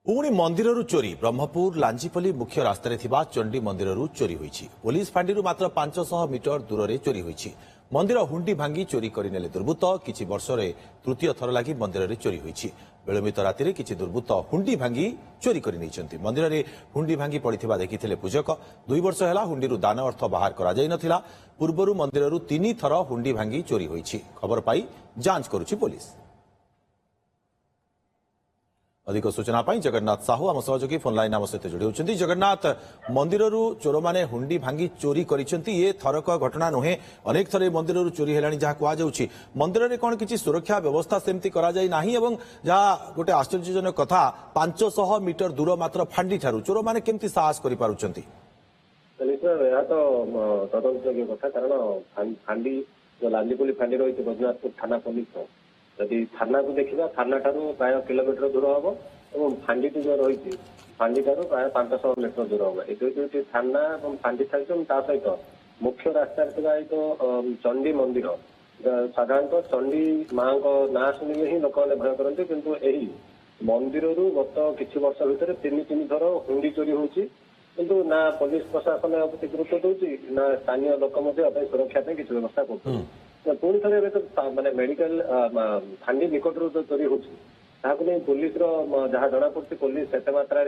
पुणी मंदिर चोरी ब्रह्मपुर लांजीपल्ली मुख्य रास्तार चंडी मंदिर चोरी होईछि। पुलिस फांडी मात्र 500 मीटर दूर से चोरी होईछि। मंदिर हुंडी भांगी चोरी करनेले दुर्बृत्त किछि वर्ष तृतीय थर लगी मंदिर चोरी होईछि। विलंबित राति किछि दुर्बृत्त हुंडी भांगी चोरी कर मंदिर में हुंडी भांगी पड़ता देखिथिले पूजक। 2 वर्ष है हुंडी दान अर्थ बाहर करा जाई नथिला। पूर्वरु मंदिर 3 थर हुंडी भांगी चोरी होईछि। खबर पाई जांच करुछि पुलिस। अधिक सूचना पाई जगन्नाथ साहू आम सहयोगी फोन लाइन आम सहित जोड़ी होती। जगन्नाथ, मंदिर चोर मैंने हुंडी भांगी चोरी करिसेंती ये थरक घटना नुहे, अनेक थर मंदिर चोरी है जहाँ कहुच्छी। मंदिर में कौन किसी सुरक्षा व्यवस्था सेमती करा जाय नाही एवं जहाँ गोटे आश्चर्यजनक कथा 500 मीटर दूर मात्र फांडी ठारू चोर मैंने केमती साहस करि पारुछंती? तो तदंत कथा कारण फांडी जो लांजीपल्ली फांडी रही बजनाथपुर थाना पुलिस यदि थाना को देखा थाना ठारू प्राय किलोमीटर दूर हम और फांडी जो रही फांडी ठारू प्राय 500 मीटर दूर हम ये थाना और फांडी छाड़ी सहित मुख्य रास्ता तो चंडी मंदिर साधारणतः चंडी माँ ना शुणे ही लोक मैंने भय करते किंतु यही मंदिर गत किसी वर्ष भितर 3 थर हुंडी चोरी होती किंतु ना पुलिस प्रशासन गुरुत्व दूसरी ना स्थानीय लोक सुरक्षा किसी व्यवस्था कर पुणी थे तो माने मेडिकल फांडी निकट जो चोरी होती पुलिस जहाँ जना पड़ी पुलिस से मात्रा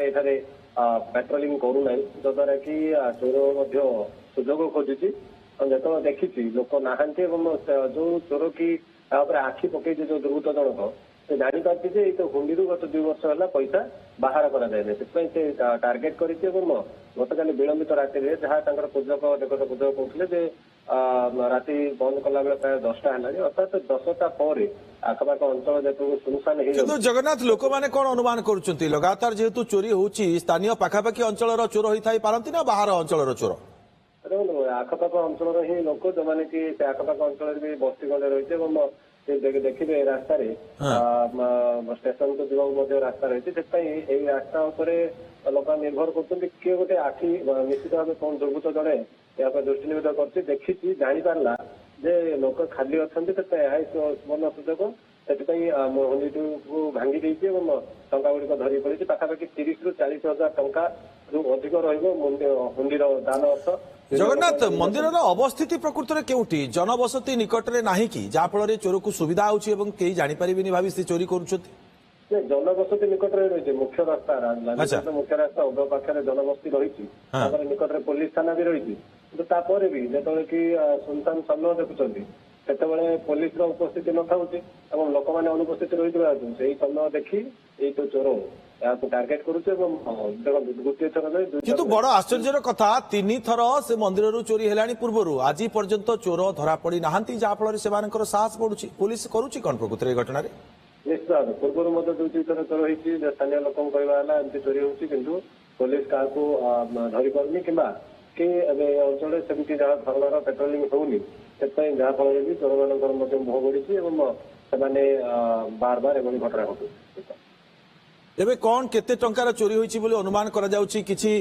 पेट्रोलिंग करूना जद्वारा कि चोर सुजोग खोजुची जो देखी लोक नहांती जो चोर की आखि पकई जो दुर्वृत्त जनक से जापारे ये तो हुंडी गत 2 वर्ष है पैसा बाहर कराए से टार्गेट कर गतकाली विलंबित राति जहाँ पूजक जगत पूजक कहते राति बंद कला बेले प्राय 10टा है अर्थात 10टा पर आखपाख अंचल जो सुनसान हो। जगन्नाथ, लोक मैंने कौन अनुमान करुछंती लगातार जेहेतु चोरी होउची स्थानीय पाखापाखी अंचल चोर होई पारंती ना बाहर अंचल चोर? आखपाख अंचल ही लोक जो मैंने कि आखपाख अंचल भी बस्ती गंडे रही देखिए रास्तार स्टेशन को जीवा रास्ता रही रास्ता लोक निर्भर कर किए गोटे आखि निश्चित भाव कौन दुर्बृत्त जड़े या दृष्टि निवेदन कर देखी जापारा जे लोक खाली अच्छा सुवर्ण सुजोग से हुंडी को भांगी देती टंका गुड़िक धरी पड़ी पाखापाखि 30 ରୁ 40 हजार टंका जो अधिक रुंडी दान अर्थ। जगन्नाथ, मंदिर अवस्थिति प्रकृत में केउटी जनबसती निकट में नाही कि जहाँफल चोर को सुविधा होती जापारे भावी से चोरी कर जनबसती निकट में रही मुख्य रास्ता मुख्य रास्ता उभय पाखे जनबस्ती रही निकट में पुलिस थाना भी रही भी जो कि सुनसान समय देखुं से पुलिस उपस्थिति न था लोक मैंने अनुपस्थित रही समय देखी ये तो चोर टार्गेट गोटे थर किंतु बड़ आश्चर्यर कथा 3 थर से मंदिर चोरी है पूर्व आज पर्यंत चोर धरा पड़ी ना जहाँफल से साहस बढ़ुची पुलिस करुच्ची कौन प्रकृत घटना? निश्चित भाव पूर्व 2-3 थर चोर होती स्थानीय लोक कहला चोरी होती किंतु पुलिस क्या धरी पारनी कि अंचल सेमती जहाँ धरण पेट्रोलिंग होनी जहाँफल भी चोर मान मुह बढ़ी बार बार एवं घटना घटू। एबे कौन केते टंकार चोरी होईची बोले अनुमान करा जाउची? किछि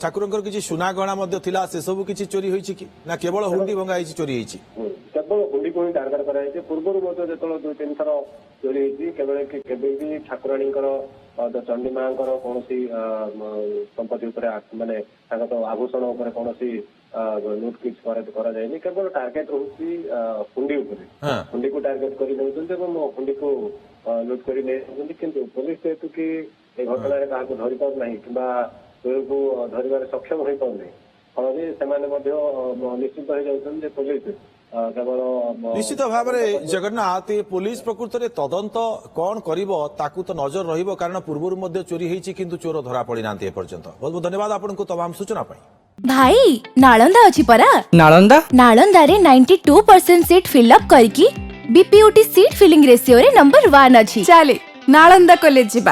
ठाकुरंकर किछि सुना गहना मध्ये थिला से सब किछि चोरी होईची कि ना केवल हुंडी भंगा होईची चोरी होईची? केवल हुंडी को ही टार्गेट करा जायछि। पूर्वरु मध्ये जेतलो 2-3 थर चोरी होईची केबे भी ठाकुराणीकर चंडी मांकर कोनोसी संपत्ति ऊपर माने ताका तो आभूषण ऊपर कोनोसी लूटकिट करा जायनि केवल टार्गेट रहउची हुंडी ऊपर हुंडी को टार्गेट करि दउछन्ते एवं हुंडी को लूट करि नै किंतु पुलिस जेतु कि ए घटना रे काहा को धरि पार नाही किबा चोर को धरिबार सक्षम होई पार नै फलरे सेमाने मध्ये निश्चित हो जाउछन जे पुलिस केवल निश्चित भाव में जगन्नाथ ये पुलिस प्रकृत में तदंत कौन करिवो ताकू तो नजर रहिबो कारण पूर्वरु मध्ये चोरी होईची किंतु चोर धरा पड़ी नांती एपर्यंत। बहुत बहुत धन्यवाद आपनको तमाम सूचना पाई। भाई नालंदा अछि परा नालंदा रे 92% सीट फिल अप करकी बीपीयूटी सीट फिलिंग रेशियो रे नंबर 1 अछि। चले नालंदा कॉलेज जिबा।